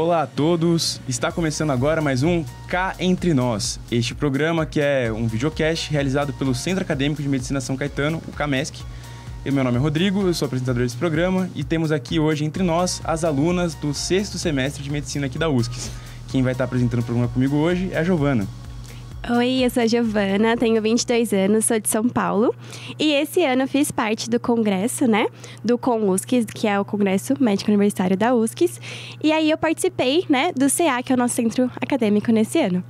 Olá a todos, está começando agora mais um Cá Entre Nós. Este programa que é um videocast realizado pelo Centro Acadêmico de Medicina São Caetano, o CAMESC. Meu nome é Rodrigo, eu sou apresentador desse programa e temos aqui hoje entre nós as alunas do 6º semestre de Medicina aqui da USCS. Quem vai estar apresentando o programa comigo hoje é a Giovana. Oi, eu sou a Giovana, tenho 22 anos, sou de São Paulo. E esse ano eu fiz parte do congresso, né? Do CONUSCS, que é o Congresso Médico Universitário da USCS. E aí eu participei, né, do CA, que é o nosso centro acadêmico nesse ano.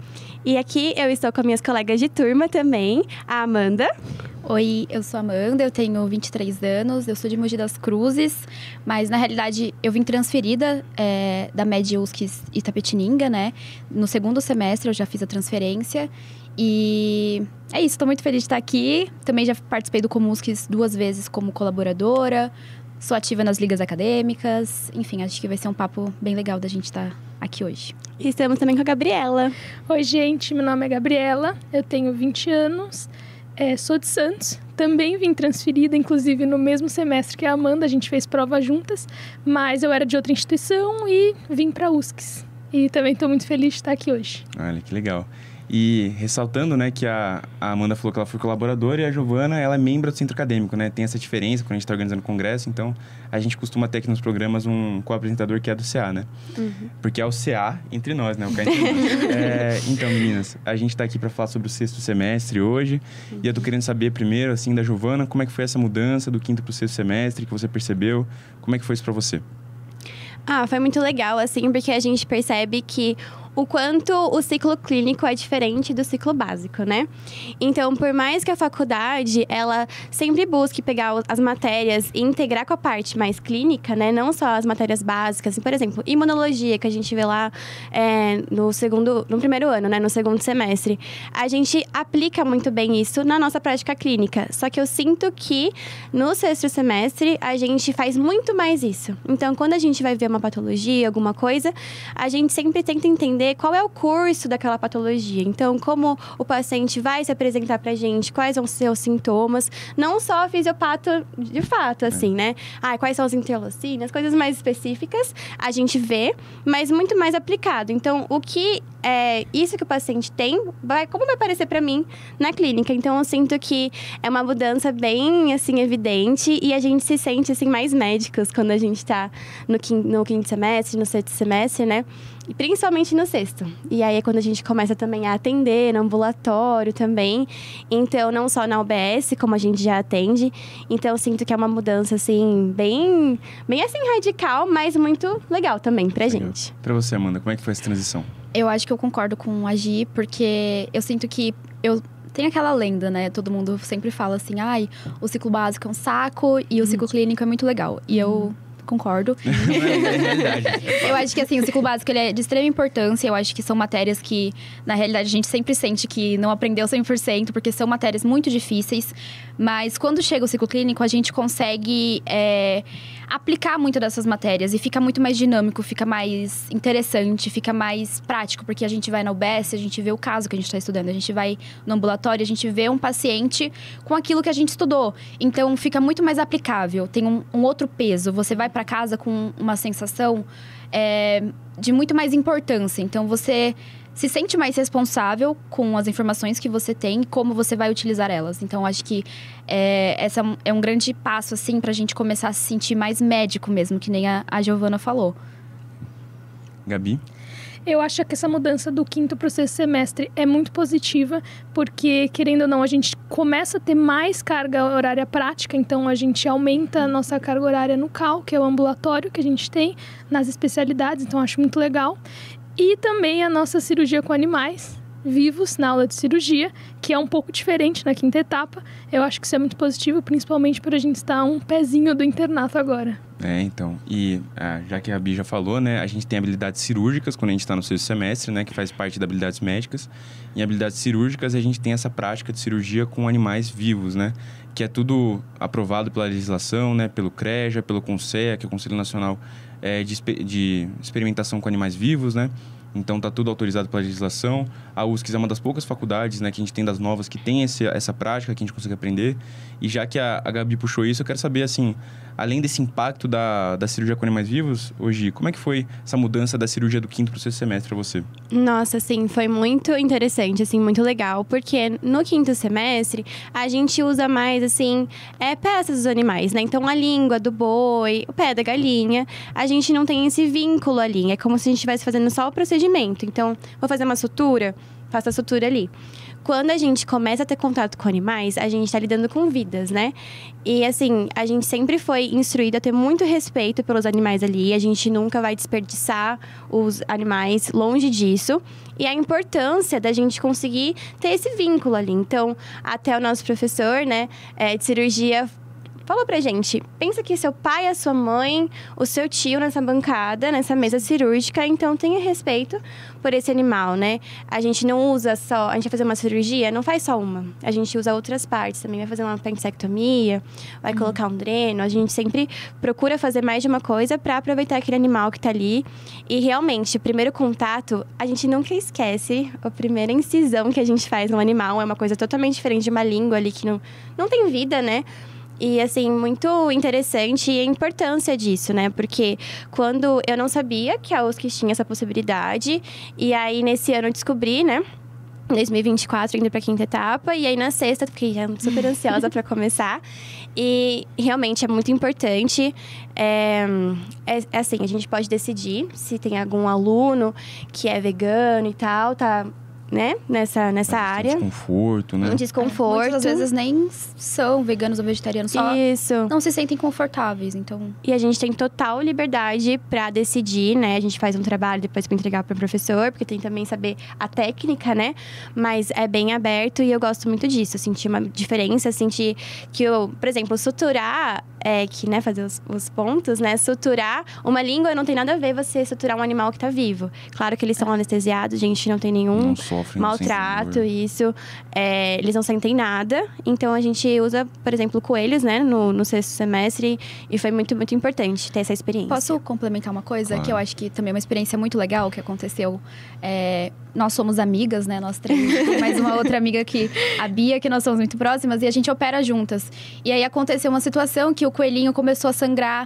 E aqui eu estou com minhas colegas de turma também, a Amanda. Oi, eu sou a Amanda, eu tenho 23 anos, eu sou de Mogi das Cruzes, mas na realidade eu vim transferida da MED USCS Itapetininga, né? No 2º semestre eu já fiz a transferência e é isso, estou muito feliz de estar aqui. Também já participei do COMUSCS 2 vezes como colaboradora, sou ativa nas ligas acadêmicas, enfim, acho que vai ser um papo bem legal da gente estar aqui hoje. E estamos também com a Gabriela. Oi, gente, meu nome é Gabriela, eu tenho 20 anos. Sou de Santos, também vim transferida, inclusive no mesmo semestre que a Amanda, a gente fez prova juntas, mas eu era de outra instituição e vim para a USCS. E também estou muito feliz de estar aqui hoje. Olha, que legal. E ressaltando, né, que a Amanda falou que ela foi colaboradora e a Giovana, ela é membro do centro acadêmico, né? Tem essa diferença quando a gente está organizando congresso, então a gente costuma ter aqui nos programas um co-apresentador que é do CA, né? Uhum. Porque é o CA entre nós, né? O CA entre nós. Então, meninas, a gente está aqui para falar sobre o 6º semestre hoje. Uhum. E eu tô querendo saber primeiro, assim, da Giovana, como é que foi essa mudança do 5º para o 6º semestre, que você percebeu? Como é que foi isso para você? Foi muito legal, assim, porque a gente percebe que o quanto o ciclo clínico é diferente do ciclo básico, né? Então, por mais que a faculdade, ela sempre busque pegar as matérias e integrar com a parte mais clínica, né? Não só as matérias básicas, assim, por exemplo, imunologia, que a gente vê lá no primeiro ano, né? No 2º semestre. A gente aplica muito bem isso na nossa prática clínica. Só que eu sinto que no 6º semestre, a gente faz muito mais isso. Então, quando a gente vai ver uma patologia, alguma coisa, a gente sempre tenta entender qual é o curso daquela patologia. Então, como o paciente vai se apresentar pra gente, quais vão ser os sintomas, não só fisiopato de fato, assim, né? Quais são as interleucinas, coisas mais específicas, a gente vê, mas muito mais aplicado. Então, o que é isso que o paciente tem, como vai aparecer pra mim na clínica. Então, eu sinto que é uma mudança bem, assim, evidente e a gente se sente, assim, mais médicos quando a gente tá no 5º semestre, no 6º semestre, né? E principalmente no 6º. E aí é quando a gente começa também a atender no ambulatório também. Então, não só na UBS, como a gente já atende. Então, eu sinto que é uma mudança, assim, bem assim, radical, mas muito legal também pra gente. Pra você, Amanda, como é que foi essa transição? Eu acho que eu concordo com a Gi, porque eu sinto que tem aquela lenda, né? Todo mundo sempre fala assim, o ciclo básico é um saco e o ciclo clínico é muito legal. E eu concordo. Eu acho que, assim, o ciclo básico ele é de extrema importância. Eu acho que são matérias que, na realidade, a gente sempre sente que não aprendeu 100%, porque são matérias muito difíceis. Mas, quando chega o ciclo clínico, a gente consegue aplicar muito dessas matérias. E fica muito mais dinâmico, fica mais interessante, fica mais prático. Porque a gente vai na UBS, a gente vê o caso que a gente está estudando. A gente vai no ambulatório, a gente vê um paciente com aquilo que a gente estudou. Então, fica muito mais aplicável. Tem um outro peso. Você vai para casa com uma sensação de muito mais importância. Então, você se sente mais responsável com as informações que você tem e como você vai utilizar elas. Então, acho que essa é um grande passo, assim, pra gente começar a se sentir mais médico mesmo, que nem a Giovana falou. Gabi? Eu acho que essa mudança do 5º para o 6º semestre é muito positiva, porque, querendo ou não, a gente começa a ter mais carga horária prática, então a gente aumenta a nossa carga horária no CAL, que é o ambulatório que a gente tem nas especialidades, então acho muito legal. E também a nossa cirurgia com animais vivos na aula de cirurgia, que é um pouco diferente na 5ª etapa. Eu acho que isso é muito positivo, principalmente por a gente estar um pezinho do internato agora. Então, e já que a Gabi já falou, né, a gente tem habilidades cirúrgicas quando a gente está no 6º semestre, né, que faz parte das habilidades médicas. Em habilidades cirúrgicas, a gente tem essa prática de cirurgia com animais vivos, né, que é tudo aprovado pela legislação, né, pelo CREJA, pelo CONSEA, que é o Conselho Nacional de Experimentação com Animais Vivos, né. então tá tudo autorizado pela legislação. A UFSC é uma das poucas faculdades, né, que a gente tem das novas que tem essa prática, que a gente consegue aprender. E já que a Gabi puxou isso, eu quero saber, assim, além desse impacto da cirurgia com animais vivos, hoje, como é que foi essa mudança da cirurgia do 5º para o 6º semestre para você? Nossa, assim, foi muito interessante, assim, muito legal. Porque no 5º semestre, a gente usa mais, assim, peças dos animais, né? Então, a língua do boi, o pé da galinha, a gente não tem esse vínculo ali. É como se a gente estivesse fazendo só o procedimento. Então, vou fazer uma sutura, faço a sutura ali. Quando a gente começa a ter contato com animais, a gente tá lidando com vidas, né? E, assim, a gente sempre foi instruído a ter muito respeito pelos animais ali. A gente nunca vai desperdiçar os animais, longe disso. E a importância da gente conseguir ter esse vínculo ali. Então, até o nosso professor, né, de cirurgia falou pra gente, pensa que seu pai, a sua mãe, o seu tio nessa bancada, nessa mesa cirúrgica, então tenha respeito por esse animal, né? A gente não usa só, a gente vai fazer uma cirurgia, não faz só uma. A gente usa outras partes também, vai fazer uma apendicectomia, vai colocar um dreno. A gente sempre procura fazer mais de uma coisa pra aproveitar aquele animal que tá ali. E realmente, o primeiro contato, a gente nunca esquece a primeira incisão que a gente faz no animal. É uma coisa totalmente diferente de uma língua ali que não tem vida, né? E, assim, muito interessante e a importância disso, né? Porque quando eu não sabia que a UFSC tinha essa possibilidade, e aí nesse ano eu descobri, né? Em 2024, indo pra 5ª etapa, e aí na 6ª, fiquei super ansiosa pra começar. E realmente é muito importante. Assim, a gente pode decidir se tem algum aluno que é vegano e tal, tá, né, nessa área. Um desconforto, né? Um desconforto. Muitas vezes nem são veganos ou vegetarianos, só Isso. não se sentem confortáveis, então... E a gente tem total liberdade pra decidir, né? A gente faz um trabalho depois pra entregar pro professor, porque tem também saber a técnica, né? Mas é bem aberto e eu gosto muito disso. Sentir uma diferença, sentir que eu, por exemplo, suturar, né, fazer os pontos, né? Suturar uma língua não tem nada a ver você suturar um animal que tá vivo. Claro que eles são anestesiados, a gente não tem nenhum Não sofrem, maltrato, isso. Eles não sentem nada. Então, a gente usa, por exemplo, coelhos, né? No 6º semestre. E foi muito, muito importante ter essa experiência. Posso complementar uma coisa? Claro. Que eu acho que também é uma experiência muito legal que aconteceu. Nós somos amigas, né? Nós três. Tem mais uma outra amiga aqui, a Bia, que nós somos muito próximas. E a gente opera juntas. E aí, aconteceu uma situação que o coelhinho começou a sangrar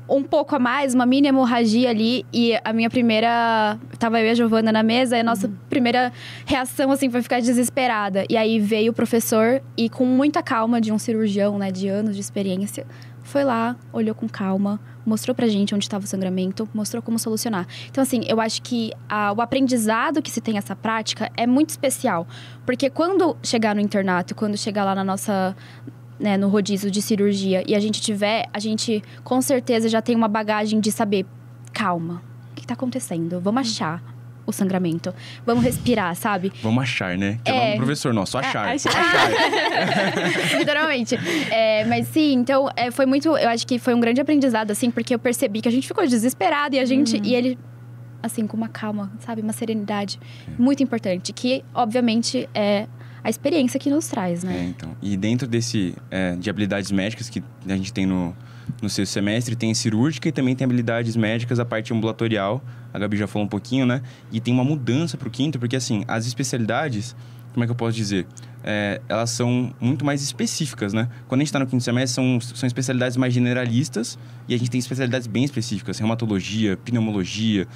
um pouco a mais, uma mini hemorragia ali. E a minha primeira... Tava eu e a Giovana na mesa. E a nossa primeira reação, assim, foi ficar desesperada. E aí, veio o professor e com muita calma de um cirurgião, né? De anos de experiência. Foi lá, olhou com calma, mostrou pra gente onde estava o sangramento, mostrou como solucionar. Então, assim, eu acho que o aprendizado que se tem essa prática é muito especial. Porque quando chegar no internato, quando chegar lá na nossa... né, no rodízio de cirurgia, e a gente com certeza já tem uma bagagem de saber, calma, o que tá acontecendo? Vamos achar o sangramento. Vamos respirar, sabe? Vamos achar, né? Que é o nome do professor nosso, achar. Literalmente. Mas sim, então, foi muito... Eu acho que foi um grande aprendizado, assim, porque eu percebi que a gente ficou desesperado e a gente... E ele, assim, com uma calma, sabe? Uma serenidade muito importante, que, obviamente, é a experiência que nos traz, né? Então. E dentro desse... de habilidades médicas que a gente tem no 6º semestre, tem cirúrgica e também tem habilidades médicas, a parte ambulatorial. A Gabi já falou um pouquinho, né? E tem uma mudança pro 5º, porque, assim, as especialidades... Como é que eu posso dizer? Elas são muito mais específicas, né? Quando a gente tá no 5º semestre, são especialidades mais generalistas e a gente tem especialidades bem específicas, reumatologia, pneumologia.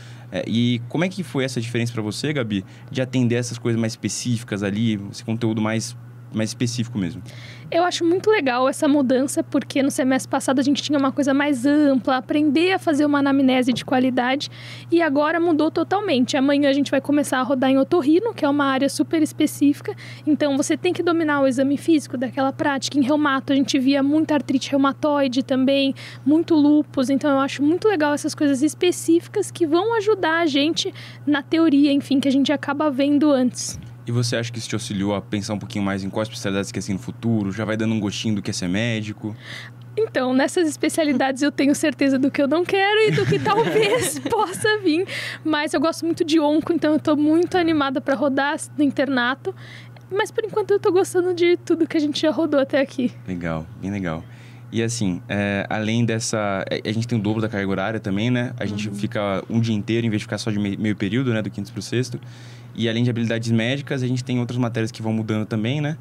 E como é que foi essa diferença para você, Gabi, de atender essas coisas mais específicas ali, esse conteúdo mais específico mesmo? Eu acho muito legal essa mudança, porque no semestre passado a gente tinha uma coisa mais ampla, aprender a fazer uma anamnese de qualidade, e agora mudou totalmente. Amanhã a gente vai começar a rodar em otorrino, que é uma área super específica, então você tem que dominar o exame físico daquela prática. Em reumato a gente via muita artrite reumatoide também, muito lúpus, então eu acho muito legal essas coisas específicas que vão ajudar a gente na teoria, enfim, que a gente acaba vendo antes. E você acha que isso te auxiliou a pensar um pouquinho mais em quais especialidades quer ser no futuro? Já vai dando um gostinho do que é ser médico? Então, nessas especialidades eu tenho certeza do que eu não quero e do que talvez possa vir. Mas eu gosto muito de onco, então eu tô muito animada para rodar no internato. Mas por enquanto eu tô gostando de tudo que a gente já rodou até aqui. Legal, bem legal. E assim, além dessa... A gente tem o dobro da carga horária também, né? A gente fica um dia inteiro, em vez de ficar só de meio período, né? Do quinto pro sexto. E além de habilidades médicas, a gente tem outras matérias que vão mudando também, né?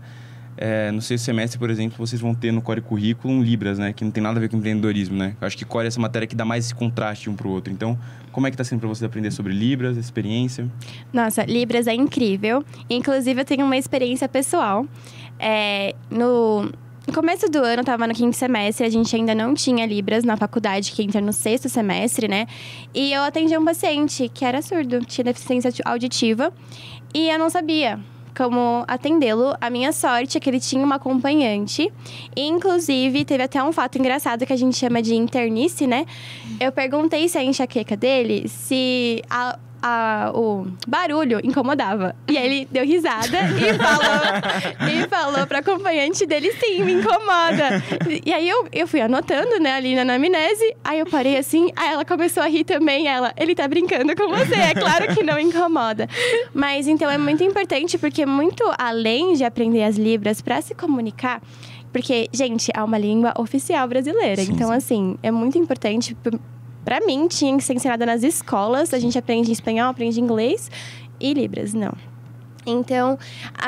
No sexto semestre, por exemplo, vocês vão ter no Core Curriculum Libras, né? Que não tem nada a ver com empreendedorismo, né? Eu acho que Core é essa matéria que dá mais esse contraste um pro outro. Então, como é que tá sendo para vocês aprender sobre Libras, a experiência? Nossa, Libras é incrível. Inclusive, eu tenho uma experiência pessoal. No começo do ano, eu tava no quinto semestre, a gente ainda não tinha Libras na faculdade, que entra no sexto semestre, né? E eu atendi um paciente que era surdo, tinha deficiência auditiva. E eu não sabia como atendê-lo. A minha sorte é que ele tinha uma acompanhante. E, inclusive, teve até um fato engraçado que a gente chama de internice, né? Eu perguntei se a enxaqueca dele, se o barulho incomodava. E aí ele deu risada e falou pra acompanhante dele, sim, me incomoda. E aí eu fui anotando, né, ali na anamnese. Aí eu parei assim, aí ela começou a rir também. Ele tá brincando com você, é claro que não incomoda. Mas então é muito importante, porque muito além de aprender as Libras pra se comunicar, porque, gente, é uma língua oficial brasileira. Sim, então, sim. assim, é muito importante. Pra mim, tinha que ser ensinada nas escolas. A gente aprende espanhol, aprende inglês e Libras, não. Então,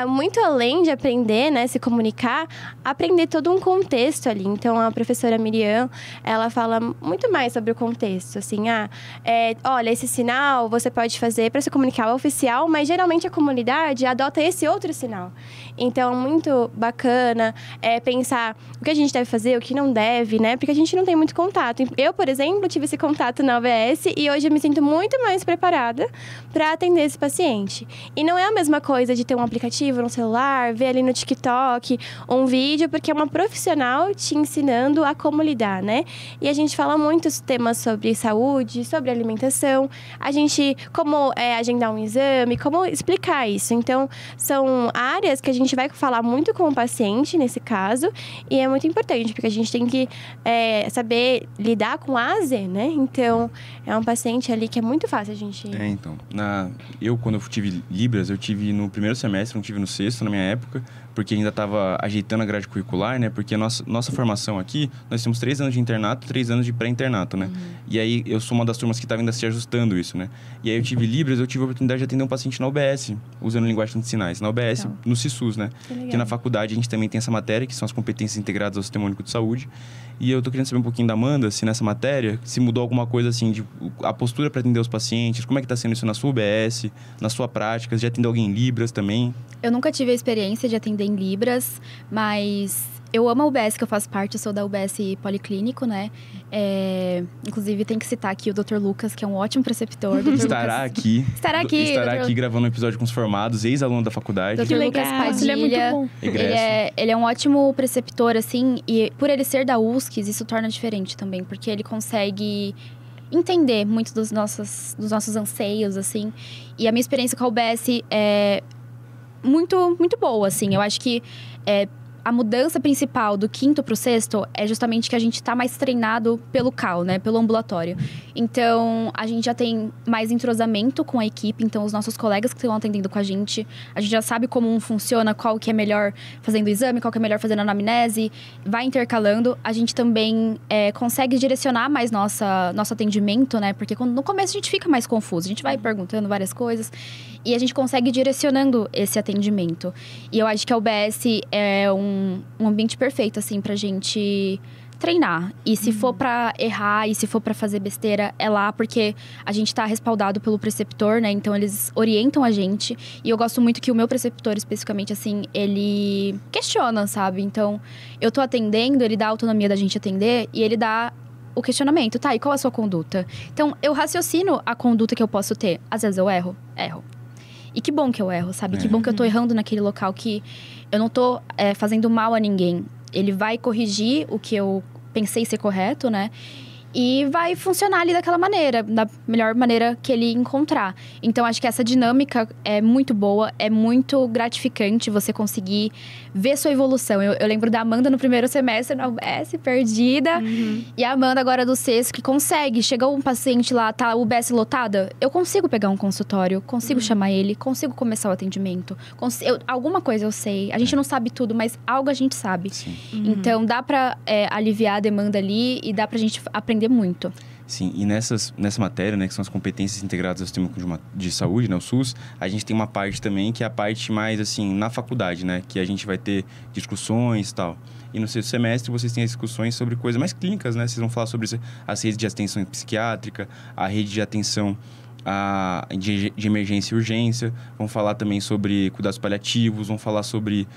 muito além de aprender, né, se comunicar, aprender todo um contexto ali. Então, a professora Miriam, ela fala muito mais sobre o contexto. Assim, olha, esse sinal você pode fazer para se comunicar oficial, mas geralmente a comunidade adota esse outro sinal. Então, é muito bacana pensar o que a gente deve fazer, o que não deve, né? Porque a gente não tem muito contato. Eu, por exemplo, tive esse contato na UBS e hoje eu me sinto muito mais preparada para atender esse paciente. E não é a mesma coisa de ter um aplicativo no celular, ver ali no TikTok um vídeo, porque é uma profissional te ensinando a como lidar, né? E a gente fala muitos temas sobre saúde, sobre alimentação, como agendar um exame, como explicar isso. Então, são áreas que a gente vai falar muito com o paciente, nesse caso, e é muito importante, porque a gente tem que saber lidar com A a Z, né? Então, é um paciente ali que é muito fácil a gente... Então, quando eu tive Libras, eu tive no primeiro semestre, não tive no sexto, na minha época, porque ainda estava ajeitando a grade curricular, né? Porque a nossa formação aqui, nós temos 3 anos de internato, 3 anos de pré-internato, né? E aí, eu sou uma das turmas que estava ainda se ajustando isso, né? E aí, eu tive Libras, eu tive a oportunidade de atender um paciente na UBS, usando linguagem de sinais. Na UBS, Então, no CISUS, né? Que na faculdade, a gente também tem essa matéria, que são as competências integradas ao Sistema Único de Saúde. E eu tô querendo saber um pouquinho da Amanda, se nessa matéria, se mudou alguma coisa, assim, de a postura para atender os pacientes, como é que tá sendo isso na sua UBS, na sua prática, já atendeu alguém em Libras também? Eu nunca tive a experiência de atender em Libras, mas eu amo a UBS que eu faço parte, eu sou da UBS Policlínico, né? Inclusive, tem que citar aqui o Dr. Lucas, que é um ótimo preceptor. Estará aqui gravando um episódio com os formados, ex-aluno da faculdade. Dr. Lucas Ele é muito Padilha. bom. Ele é um ótimo preceptor, assim, e por ele ser da USCS, isso torna diferente também, porque ele consegue entender muito dos nossos anseios, assim. E a minha experiência com a UBS é muito, muito boa, assim. Eu acho que a mudança principal do quinto pro sexto é justamente que a gente tá mais treinado pelo CAL, né? Pelo ambulatório. Então, a gente já tem mais entrosamento com a equipe. Então, os nossos colegas que estão atendendo com a gente já sabe como um funciona, qual que é melhor fazendo o exame, qual que é melhor fazendo a anamnese. Vai intercalando. A gente também consegue direcionar mais nosso atendimento, né? Porque no começo a gente fica mais confuso. A gente vai perguntando várias coisas. E a gente consegue ir direcionando esse atendimento. E eu acho que a UBS é um ambiente perfeito, assim, pra gente treinar. E se for pra errar, e se for pra fazer besteira, é lá, porque a gente tá respaldado pelo preceptor, né? Então, eles orientam a gente. E eu gosto muito que o meu preceptor, especificamente, assim, ele questiona, sabe? Então, eu tô atendendo, ele dá a autonomia da gente atender, e ele dá o questionamento. Tá, e qual a sua conduta? Então, eu raciocino a conduta que eu posso ter. Às vezes eu erro. E que bom que eu erro, sabe? Que bom que eu tô errando naquele local, que eu não tô fazendo mal a ninguém. Ele vai corrigir o que eu pensei ser correto, né? e vai funcionar ali daquela maneira, da melhor maneira que ele encontrar. Então, acho que essa dinâmica é muito boa, é muito gratificante você conseguir ver sua evolução. Eu lembro da Amanda no primeiro semestre na UBS, perdida, e a Amanda agora do sexto, que consegue. Chegou um paciente lá, tá a UBS lotada, eu consigo pegar um consultório, consigo chamar ele, consigo começar o atendimento. Alguma coisa eu sei. A gente não sabe tudo, mas algo a gente sabe. Então, dá pra aliviar a demanda ali e dá pra gente aprender muito. Sim, e nessa matéria, né, que são as competências integradas ao sistema de saúde, né, o SUS, a gente tem uma parte também que é a parte mais, assim, na faculdade, né, que a gente vai ter discussões e tal. E no sexto semestre vocês têm as discussões sobre coisas mais clínicas, né, vocês vão falar sobre as redes de atenção psiquiátrica, a rede de atenção de emergência e urgência, vão falar também sobre cuidados paliativos, vão falar sobre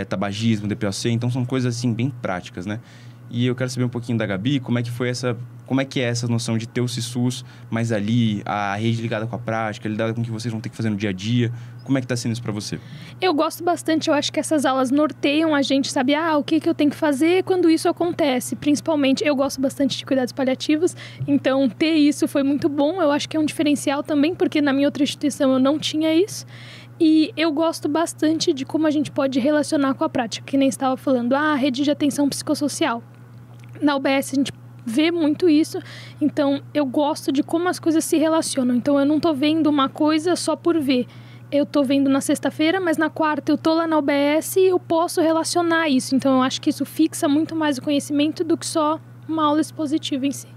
tabagismo, DPOC, então são coisas, assim, bem práticas, né. E eu quero saber um pouquinho da Gabi, como é que é essa noção de ter o CISUS, mas ali, a rede ligada com a prática, lidada com o que vocês vão ter que fazer no dia a dia. Como é que tá sendo isso para você? Eu gosto bastante, eu acho que essas aulas norteiam a gente, sabe? O que eu tenho que fazer quando isso acontece. Principalmente, eu gosto bastante de cuidados paliativos, então ter isso foi muito bom. Eu acho que é um diferencial também, porque na minha outra instituição eu não tinha isso. E eu gosto bastante de como a gente pode relacionar com a prática, que nem estava falando, a rede de atenção psicossocial. Na UBS a gente vê muito isso, então eu gosto de como as coisas se relacionam. Então eu não tô vendo uma coisa só por ver. Eu tô vendo na sexta-feira, mas na quarta eu tô lá na UBS e eu posso relacionar isso. Então eu acho que isso fixa muito mais o conhecimento do que só uma aula expositiva em si.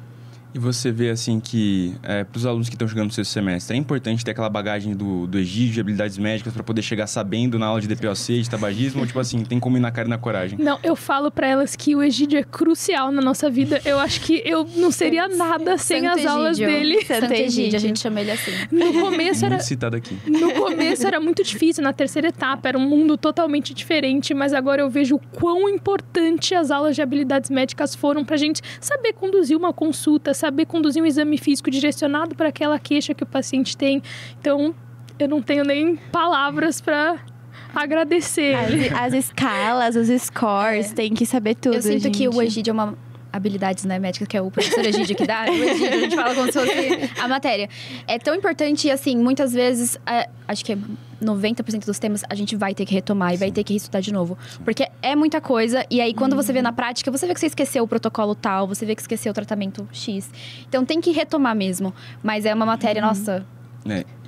E você vê, assim, que para os alunos que estão chegando no sexto semestre, é importante ter aquela bagagem do Egídio, de habilidades médicas, para poder chegar sabendo na aula de DPOC, de tabagismo, ou tipo assim, tem como ir na cara e na coragem? Não, eu falo para elas que o Egídio é crucial na nossa vida. Eu acho que eu não seria nada sem as aulas dele. Santo Egídio, a gente chama ele assim. No começo muito citado aqui. No começo era muito difícil, na terceira etapa era um mundo totalmente diferente, mas agora eu vejo o quão importante as aulas de habilidades médicas foram pra gente saber conduzir uma consulta, saber conduzir um exame físico direcionado para aquela queixa que o paciente tem. Então, eu não tenho nem palavras para agradecer. As escalas, os scores, tem que saber tudo, Eu sinto gente. que o Egídio é uma habilidades, né, médicas, que é o professor Egídio que dá. O Egídio, a gente fala como se fosse a matéria. É tão importante e, assim, muitas vezes, acho que 90% dos temas a gente vai ter que retomar e vai ter que estudar de novo. Porque é muita coisa, e aí quando você vê na prática, você vê que você esqueceu o protocolo tal, você vê que esqueceu o tratamento X. Então tem que retomar mesmo. Mas é uma matéria, nossa...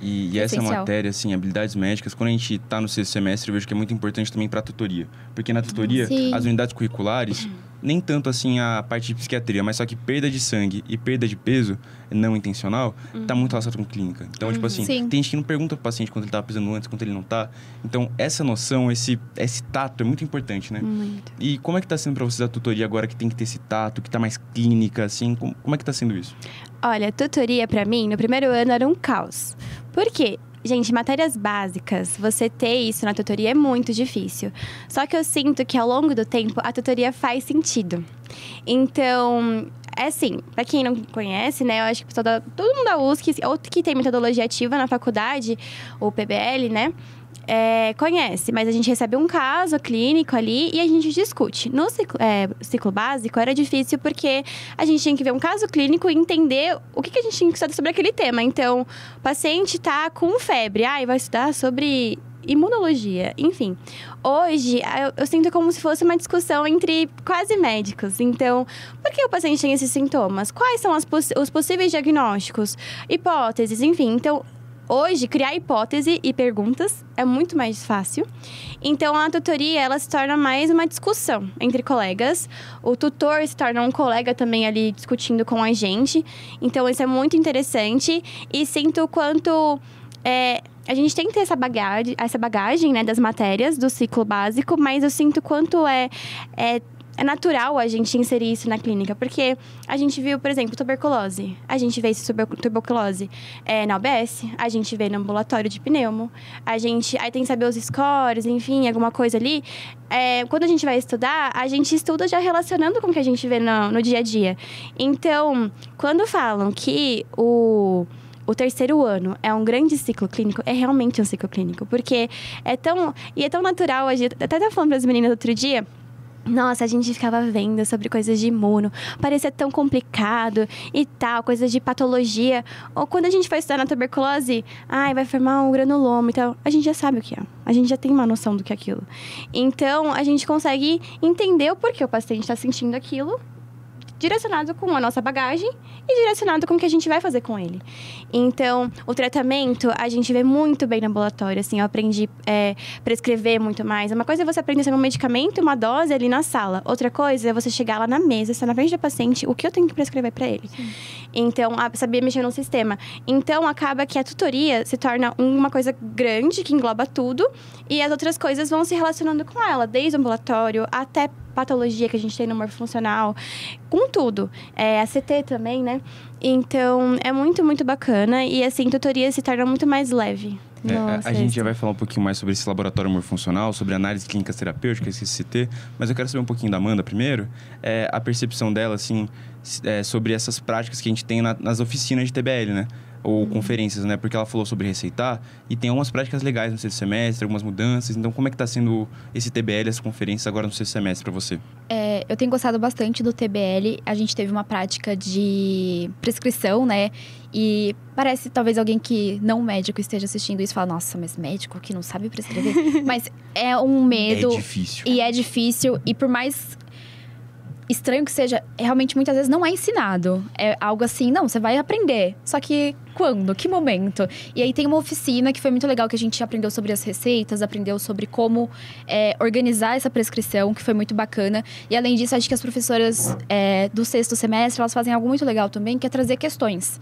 E essa matéria, assim, habilidades médicas, quando a gente tá no sexto semestre, eu vejo que é muito importante também para a tutoria. Porque na tutoria, as unidades curriculares, nem tanto assim a parte de psiquiatria, mas só que perda de sangue e perda de peso não intencional, tá muito relacionado com clínica. Então, tipo assim, tem gente que não pergunta pro paciente quanto ele tava pesando antes, quanto ele não tá. Então, essa noção, esse tato é muito importante, né? Muito. E como é que tá sendo pra vocês a tutoria agora que tem que ter esse tato, que tá mais clínica, assim? Como é que tá sendo isso? Olha, tutoria pra mim, no primeiro ano era um caos. Por quê? Gente, matérias básicas, você ter isso na tutoria é muito difícil. Só que eu sinto que ao longo do tempo, a tutoria faz sentido. Então, é assim, pra quem não conhece, né? Eu acho que todo mundo da USC, ou que tem metodologia ativa na faculdade, ou PBL, né? Conhece, mas a gente recebe um caso clínico ali e a gente discute. No ciclo básico era difícil porque a gente tinha que ver um caso clínico e entender o que a gente tinha que estudar sobre aquele tema. Então, o paciente tá com febre, vai estudar sobre imunologia, enfim. Hoje, eu sinto como se fosse uma discussão entre quase médicos. Então, por que o paciente tem esses sintomas? Quais são os possíveis diagnósticos? Hipóteses, enfim. Então, hoje, criar hipótese e perguntas é muito mais fácil. Então, a tutoria, ela se torna mais uma discussão entre colegas. O tutor se torna um colega também ali discutindo com a gente. Então, isso é muito interessante. E sinto o quanto a gente tem que ter essa bagagem, né, das matérias do ciclo básico. Mas eu sinto o quanto é natural a gente inserir isso na clínica, porque a gente viu, por exemplo, tuberculose. A gente vê isso sobre tuberculose na UBS, a gente vê no ambulatório de pneumo, aí tem que saber os scores, enfim, alguma coisa ali. Quando a gente vai estudar, a gente estuda já relacionando com o que a gente vê no dia a dia. Então, quando falam que o terceiro ano é um grande ciclo clínico, é realmente um ciclo clínico, porque é tão natural, até estava falando para as meninas outro dia, Nossa, a gente ficava vendo sobre coisas de imuno, parecia tão complicado e tal, coisas de patologia. Ou quando a gente foi estudar na tuberculose, vai formar um granuloma e tal, a gente já sabe o que é. A gente já tem uma noção do que é aquilo. Então, a gente consegue entender o porquê o paciente está sentindo aquilo, direcionado com a nossa bagagem e direcionado com o que a gente vai fazer com ele. Então, o tratamento, a gente vê muito bem no ambulatório, assim, eu aprendi prescrever muito mais. Uma coisa é você aprender sobre um medicamento, uma dose ali na sala. Outra coisa é você chegar lá na mesa, estar na frente do paciente, o que eu tenho que prescrever para ele. Sim. Então, saber mexer no sistema. Então, acaba que a tutoria se torna uma coisa grande, que engloba tudo, e as outras coisas vão se relacionando com ela, desde o ambulatório até patologia que a gente tem no morfofuncional, com tudo. A CT também, né? Então, é muito, muito bacana. E, assim, tutoria se torna muito mais leve. A gente já vai falar um pouquinho mais sobre esse laboratório morfofuncional, sobre análise clínicas terapêuticas, esse CT. Mas eu quero saber um pouquinho da Amanda primeiro. A percepção dela, assim, sobre essas práticas que a gente tem nas oficinas de TBL, né? Ou conferências, né? Porque ela falou sobre receitar e tem algumas práticas legais no sexto semestre, algumas mudanças. Então, como é que está sendo esse TBL, essa conferência agora no sexto semestre para você? Eu tenho gostado bastante do TBL. A gente teve uma prática de prescrição, né? E parece talvez alguém que não médico esteja assistindo isso e fala, nossa, mas médico que não sabe prescrever? Mas é um medo. É difícil. E é difícil. E por mais estranho que seja, realmente muitas vezes não é ensinado. É algo assim, não, você vai aprender. Só que quando? Que momento? E aí tem uma oficina que foi muito legal, que a gente aprendeu sobre as receitas, aprendeu sobre como organizar essa prescrição, que foi muito bacana. E além disso, acho que as professoras do sexto semestre, elas fazem algo muito legal também, que é trazer questões.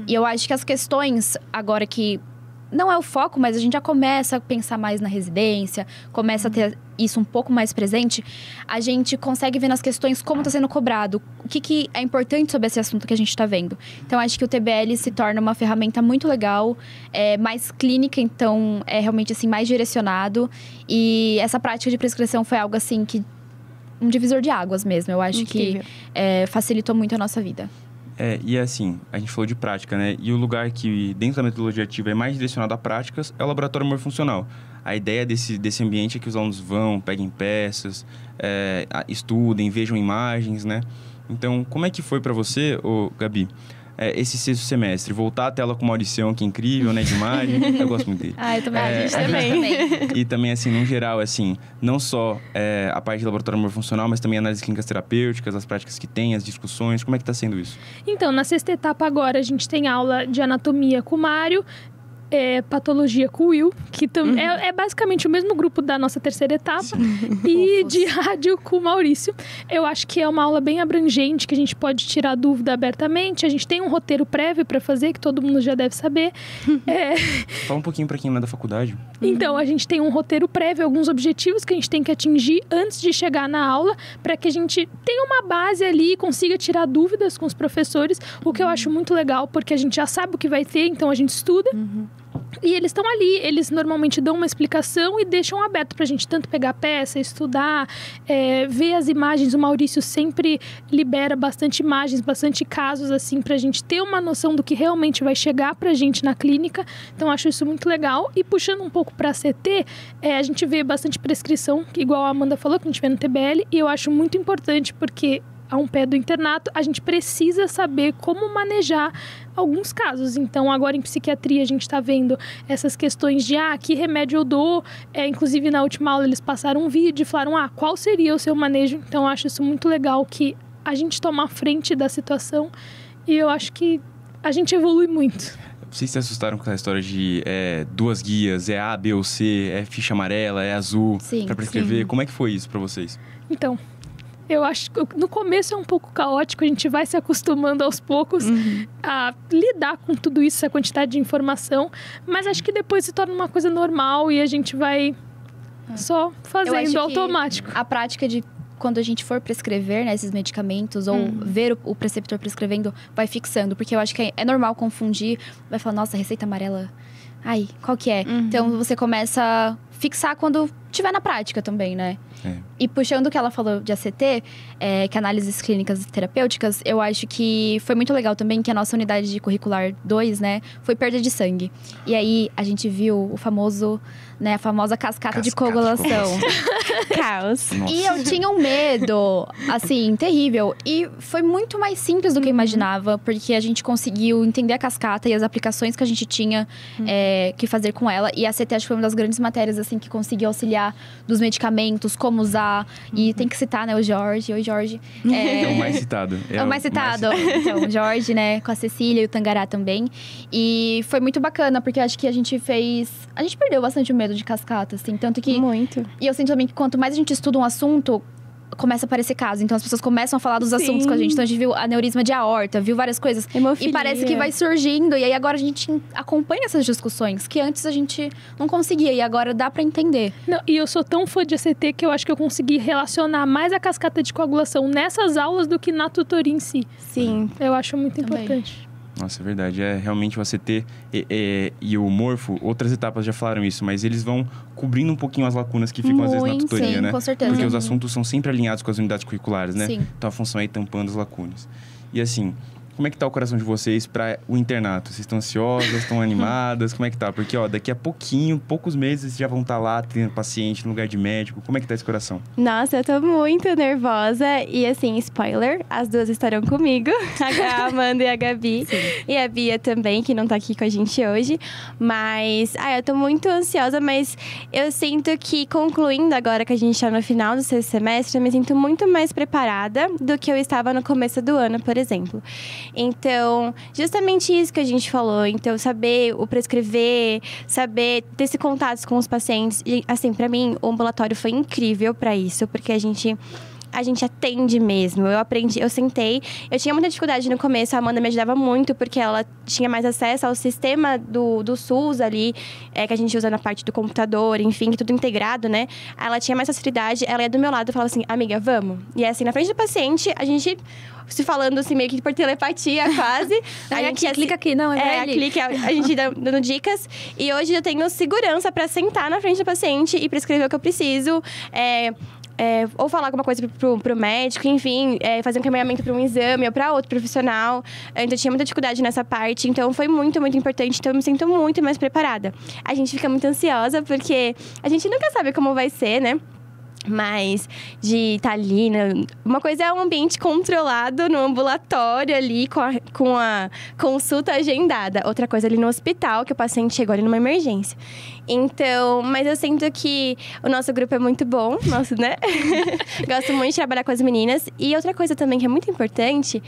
E eu acho que as questões, agora que não é o foco, mas a gente já começa a pensar mais na residência, começa a ter isso um pouco mais presente, a gente consegue ver nas questões como está sendo cobrado, o que é importante sobre esse assunto que a gente está vendo. Então, acho que o TBL se torna uma ferramenta muito legal, mais clínica, então é realmente assim, mais direcionado. E essa prática de prescrição foi algo assim que um divisor de águas mesmo. Eu acho que facilitou muito a nossa vida. E assim, a gente falou de prática, né? E o lugar que, dentro da metodologia ativa, é mais direcionado a práticas é o laboratório morfofuncional. A ideia desse ambiente é que os alunos vão, peguem peças, estudem, vejam imagens, né? Então, como é que foi para você, Gabi, esse sexto semestre? Voltar à tela com o Mauricião, que é incrível, né? De imagem. Eu gosto muito dele. Eu também. A gente também. E também, assim, no geral, assim, não só a parte de laboratório morfofuncional, mas também análises clínicas terapêuticas, as práticas que tem, as discussões. Como é que está sendo isso? Então, na sexta etapa agora, a gente tem aula de anatomia com o Mário, patologia com o Will, que é basicamente o mesmo grupo da nossa terceira etapa. Sim. E de rádio com o Maurício. Eu acho que é uma aula bem abrangente, que a gente pode tirar dúvida abertamente. A gente tem um roteiro prévio para fazer, que todo mundo já deve saber. Fala um pouquinho para quem não é da faculdade. Então, a gente tem um roteiro prévio, alguns objetivos que a gente tem que atingir antes de chegar na aula, para que a gente tenha uma base ali e consiga tirar dúvidas com os professores, o que eu acho muito legal, porque a gente já sabe o que vai ter, então a gente estuda. E eles estão ali, eles normalmente dão uma explicação e deixam aberto pra gente tanto pegar peça, estudar, ver as imagens. O Maurício sempre libera bastante imagens, bastante casos, assim, pra gente ter uma noção do que realmente vai chegar pra gente na clínica. Então, acho isso muito legal. E puxando um pouco pra CT, a gente vê bastante prescrição, igual a Amanda falou, que a gente vê no TBL, e eu acho muito importante porque a um pé do internato, a gente precisa saber como manejar alguns casos. Então, agora em psiquiatria, a gente está vendo essas questões de, que remédio eu dou. Inclusive, na última aula, eles passaram um vídeo e falaram, qual seria o seu manejo? Então, eu acho isso muito legal, que a gente toma a frente da situação. E eu acho que a gente evolui muito. Vocês se assustaram com essa história de 2 guias, A, B ou C, é ficha amarela, é azul, para prescrever? Como é que foi isso para vocês? Então, eu acho que no começo é um pouco caótico, a gente vai se acostumando aos poucos a lidar com tudo isso, essa quantidade de informação, mas acho que depois se torna uma coisa normal e a gente vai só fazendo automático. A prática de quando a gente for prescrever, né, esses medicamentos ou ver o preceptor prescrevendo, vai fixando, porque eu acho que é normal confundir, vai falar, nossa, receita amarela, qual que é? Então, você começa a fixar quando estiver na prática também, né? É. E puxando o que ela falou de ACT, que é análises clínicas e terapêuticas, eu acho que foi muito legal também que a nossa unidade de curricular 2, né, foi perda de sangue. E aí, a gente viu o famoso, né, a famosa cascata de coagulação. Caos. Nossa. E eu tinha um medo, assim, terrível. E foi muito mais simples do que eu imaginava, porque a gente conseguiu entender a cascata e as aplicações que a gente tinha que fazer com ela. E a CT acho que foi uma das grandes matérias, assim, que conseguiu auxiliar dos medicamentos, como usar. E tem que citar, né, o Jorge. Oi, Jorge. É o mais citado. É o mais citado. Então, o Jorge, né, com a Cecília e o Tangará também. E foi muito bacana, porque eu acho que a gente perdeu bastante o medo de cascata, assim. Tanto que... Muito. E eu sinto também que quanto mais a gente estuda um assunto, começa a aparecer caso. Então, as pessoas começam a falar dos assuntos com a gente. Então, a gente viu aneurisma de aorta, viu várias coisas. Hemofilia. E parece que vai surgindo. E aí, agora a gente acompanha essas discussões, que antes a gente não conseguia. E agora dá pra entender. Não, e eu sou tão fã de ACT que eu acho que eu consegui relacionar mais a cascata de coagulação nessas aulas do que na tutoria em si. Sim. Eu acho muito Também. importante. Nossa, é verdade. É realmente o ACT e o Morfo, outras etapas já falaram isso, mas eles vão cobrindo um pouquinho as lacunas que ficam às vezes na Muito, tutoria, sim, né? com certeza. Porque os assuntos são sempre alinhados com as unidades curriculares, né? Sim. Então a função é ir tampando as lacunas. E assim, como é que tá o coração de vocês para o internato? Vocês estão ansiosas, estão animadas? Como é que tá? Porque, ó, daqui a pouquinho, poucos meses, vocês já vão estar lá tendo paciente no lugar de médico. Como é que tá esse coração? Nossa, eu tô muito nervosa. E assim, spoiler, as duas estarão comigo. A Amanda e a Gabi. E a Bia também, que não tá aqui com a gente hoje. Mas, eu tô muito ansiosa, mas eu sinto que concluindo agora que a gente tá no final do sexto semestre, eu me sinto muito mais preparada do que eu estava no começo do ano, por exemplo. Então, justamente isso que a gente falou. Então, saber o prescrever, saber ter esse contato com os pacientes. E, assim, pra mim, o ambulatório foi incrível pra isso, porque a gente atende mesmo. Eu sentei. Eu tinha muita dificuldade no começo, a Amanda me ajudava muito, porque ela tinha mais acesso ao sistema do SUS ali, que a gente usa na parte do computador, enfim, tudo integrado, né? Ela tinha mais facilidade, ela ia do meu lado e falava assim, amiga, vamos. E assim, na frente do paciente, a gente se falando assim, meio que por telepatia, quase. A gente clica aqui, não, clica, a gente dando dicas. E hoje eu tenho segurança pra sentar na frente do paciente e prescrever o que eu preciso. Ou falar alguma coisa pro médico, enfim, fazer um encaminhamento para um exame ou para outro profissional. Então, eu tinha muita dificuldade nessa parte, então foi muito, muito importante. Então, eu me sinto muito mais preparada. A gente fica muito ansiosa, porque a gente nunca sabe como vai ser, né? Mas de estar ali, né? Uma coisa é um ambiente controlado no ambulatório ali, com a consulta agendada. Outra coisa ali no hospital, que o paciente chegou ali numa emergência. Então, mas eu sinto que o nosso grupo é muito bom, né? Gosto muito de trabalhar com as meninas. E outra coisa também que é muito importante,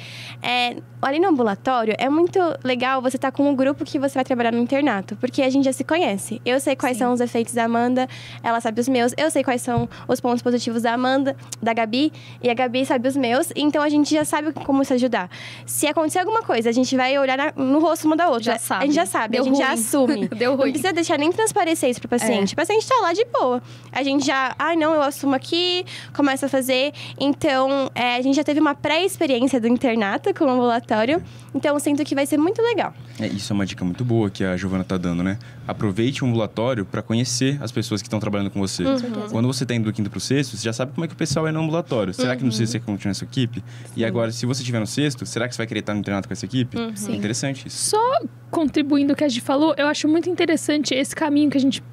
ali no ambulatório, é muito legal você estar com um grupo que você vai trabalhar no internato. Porque a gente já se conhece. Eu sei quais são os efeitos da Amanda, ela sabe os meus. Eu sei quais são os pontos positivos da Amanda, da Gabi. E a Gabi sabe os meus. Então, a gente já sabe como se ajudar. Se acontecer alguma coisa, a gente vai olhar no rosto uma da outra. Já sabe. A gente já sabe, Deu a gente ruim. já assume. Deu ruim. Não precisa deixar nem transparecer isso pro paciente. O paciente tá lá de boa. A gente já... não, eu assumo aqui, começa a fazer. Então, a gente já teve uma pré-experiência do internato com o ambulatório. Então, eu sinto que vai ser muito legal. Isso é uma dica muito boa que a Giovana tá dando, né? Aproveite o ambulatório para conhecer as pessoas que estão trabalhando com você. Quando você tá indo do quinto pro sexto, você já sabe como é que o pessoal é no ambulatório. Será que no sexto você continua nessa equipe? E agora, se você estiver no sexto, será que você vai querer estar no internato com essa equipe? É interessante isso. Só contribuindo o que a gente falou, eu acho muito interessante esse caminho que a gente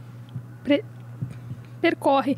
percorre.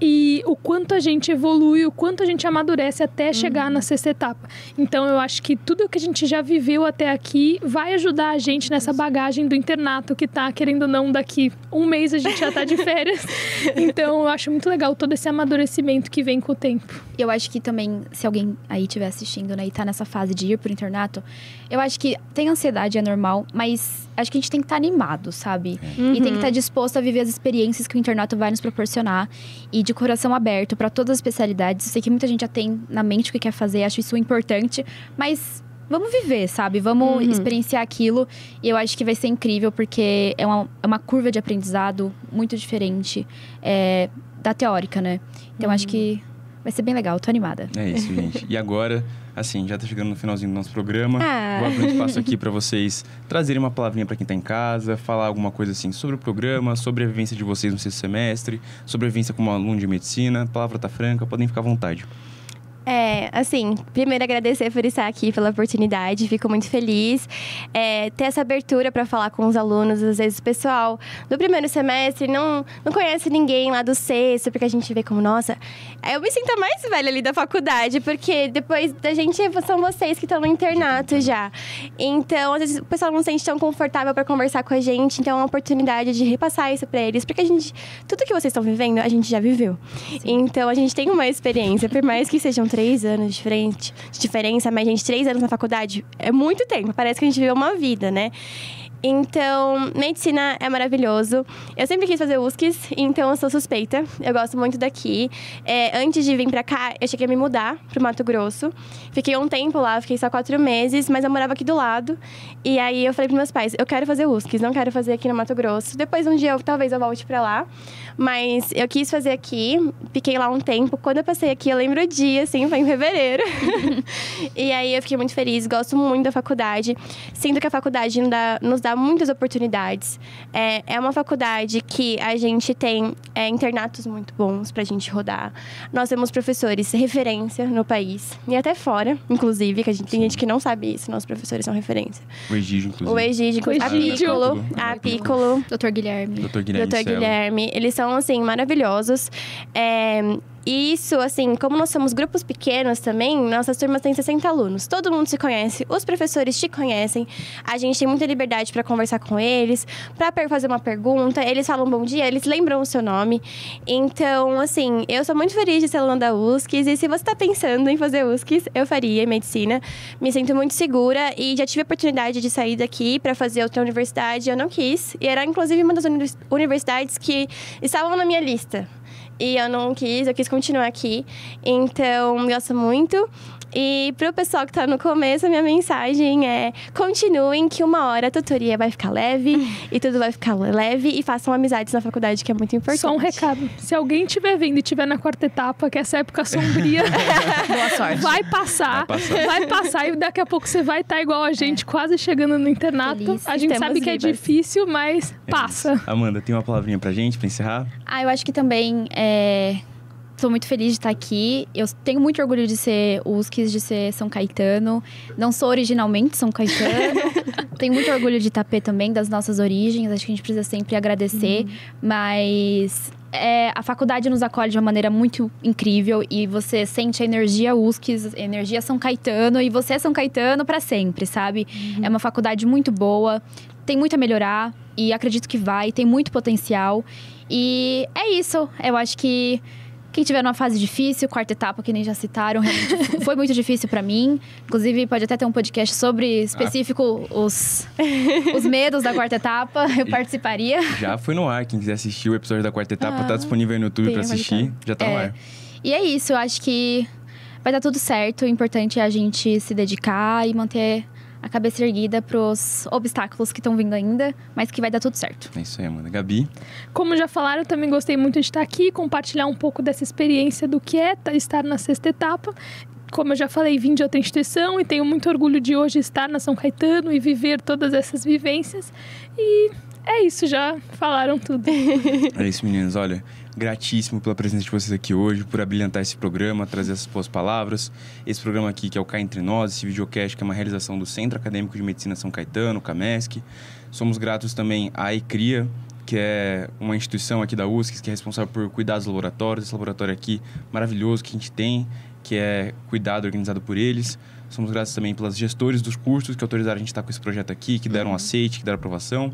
E o quanto a gente evolui, o quanto a gente amadurece até chegar na sexta etapa. Então, eu acho que tudo que a gente já viveu até aqui vai ajudar a gente nessa bagagem do internato que tá, querendo ou não, daqui um mês a gente já tá de férias. Então, eu acho muito legal todo esse amadurecimento que vem com o tempo. Eu acho que também, se alguém aí estiver assistindo, né, e tá nessa fase de ir pro internato, eu acho que tem ansiedade, é normal, mas acho que a gente tem que estar animado, sabe? E tem que estar disposto a viver as experiências que o internato vai nos proporcionar. E de coração aberto para todas as especialidades. Eu sei que muita gente já tem na mente o que quer fazer, acho isso importante, mas vamos viver, sabe? Vamos experienciar aquilo. E eu acho que vai ser incrível, porque é uma curva de aprendizado muito diferente da teórica, né? Então, acho que Vai ser bem legal, tô animada. É isso, gente. E agora, assim, já tá chegando no finalzinho do nosso programa. Vou abrir um espaço aqui para vocês trazerem uma palavrinha para quem tá em casa, falar alguma coisa assim sobre o programa, sobre a vivência de vocês no sexto semestre, sobre a vivência como aluno de medicina. A palavra tá franca, podem ficar à vontade. Assim, primeiro agradecer por estar aqui, pela oportunidade, fico muito feliz. Ter essa abertura para falar com os alunos, às vezes o pessoal do primeiro semestre não conhece ninguém lá do sexto, porque a gente vê como, nossa, eu me sinto a mais velha ali da faculdade, porque depois da gente, são vocês que estão no internato já. Então, às vezes o pessoal não se sente tão confortável para conversar com a gente, então é uma oportunidade de repassar isso para eles, porque tudo que vocês estão vivendo, a gente já viveu. Sim. Então, a gente tem uma experiência, por mais que sejam 3 anos de diferença, mas, gente, 3 anos na faculdade é muito tempo. Parece que a gente viveu uma vida, né? Então, medicina é maravilhoso. Eu sempre quis fazer USCs, então eu sou suspeita. Eu gosto muito daqui. Antes de vir pra cá, eu cheguei a me mudar pro Mato Grosso. Fiquei um tempo lá, fiquei só 4 meses, mas eu morava aqui do lado. E aí eu falei pros meus pais, eu quero fazer USCs, não quero fazer aqui no Mato Grosso. Depois um dia, talvez eu volte pra lá. Mas eu quis fazer aqui, fiquei lá um tempo. Quando eu passei aqui, eu lembro o dia, assim, foi em fevereiro. E aí eu fiquei muito feliz, gosto muito da faculdade. Sinto que a faculdade nos dá muitas oportunidades. É uma faculdade que a gente tem internatos muito bons pra gente rodar. Nós temos professores referência no país e até fora, inclusive, que tem gente que não sabe isso, nossos professores são referência. O Egídio, inclusive. O Egídio, a Piccolo. Dr. Guilherme. Eles são, assim, maravilhosos. E isso, assim, como nós somos grupos pequenos também, nossas turmas têm 60 alunos. Todo mundo se conhece, os professores te conhecem. A gente tem muita liberdade para conversar com eles, para fazer uma pergunta. Eles falam bom dia, eles lembram o seu nome. Então, assim, eu sou muito feliz de ser aluna da USCs. E se você está pensando em fazer USCs, eu faria medicina. Me sinto muito segura e já tive a oportunidade de sair daqui para fazer outra universidade. Eu não quis. E era, inclusive, uma das universidades que estavam na minha lista. E eu não quis, eu quis continuar aqui. Então, gosto muito. E pro pessoal que tá no começo, a minha mensagem é: continuem, que uma hora a tutoria vai ficar leve e tudo vai ficar leve, e façam amizades na faculdade, que é muito importante. Só um recado: se alguém estiver vendo e estiver na 4ª etapa, que essa época sombria, boa sorte. Vai passar e daqui a pouco você vai estar igual a gente, quase chegando no internato. Feliz. A gente sabe que é difícil, mas passa. Amanda, tem uma palavrinha pra gente, pra encerrar? Eu acho que também Estou muito feliz de estar aqui. Eu tenho muito orgulho de ser USCs, de ser São Caetano. Não sou originalmente São Caetano. Tenho muito orgulho de Itapê também, das nossas origens. Acho que a gente precisa sempre agradecer. Mas a faculdade nos acolhe de uma maneira muito incrível. E você sente a energia USCs, a energia São Caetano. E você é São Caetano para sempre, sabe? É uma faculdade muito boa. Tem muito a melhorar. E acredito que vai. Tem muito potencial. E é isso. Eu acho que quem tiver numa fase difícil, 4ª etapa, que nem já citaram, realmente foi muito difícil pra mim. Inclusive, pode até ter um podcast sobre específico os medos da 4ª etapa. Eu participaria. Já foi no ar. Quem quiser assistir o episódio da 4ª etapa, tá disponível aí no YouTube pra assistir. Já tá no ar. E é isso. Eu acho que vai dar tudo certo. O importante é a gente se dedicar e manter a cabeça erguida pros obstáculos que estão vindo ainda, mas que vai dar tudo certo. É isso aí, Amanda. Gabi? Como já falaram, eu também gostei muito de estar aqui, compartilhar um pouco dessa experiência do que é estar na 6ª etapa. Como eu já falei, vim de outra instituição e tenho muito orgulho de hoje estar na São Caetano e viver todas essas vivências. E é isso, já falaram tudo. É isso, meninas. Olha, gratíssimo pela presença de vocês aqui hoje, por abrilhantar esse programa, trazer essas boas palavras. Esse programa aqui, que é o Cá Entre Nós, esse videocast, que é uma realização do Centro Acadêmico de Medicina São Caetano, CAMESC. Somos gratos também à ECRIA, que é uma instituição aqui da USC, que é responsável por cuidar dos laboratórios. Esse laboratório aqui maravilhoso que a gente tem, que é cuidado organizado por eles. Somos gratos também pelas gestores dos cursos que autorizaram a gente estar com esse projeto aqui, que deram aceite, que deram aprovação.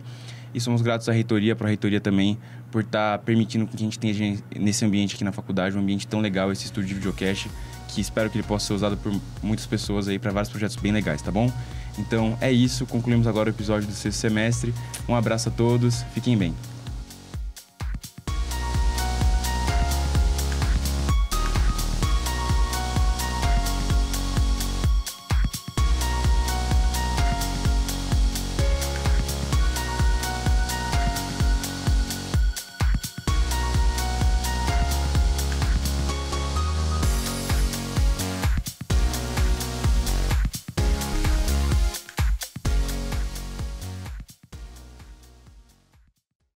E somos gratos à reitoria, pró-reitoria também, por estar permitindo que a gente tenha nesse ambiente aqui na faculdade, um ambiente tão legal, esse estúdio de videocast, que espero que ele possa ser usado por muitas pessoas aí para vários projetos bem legais, tá bom? Então é isso, concluímos agora o episódio do 6º semestre. Um abraço a todos, fiquem bem.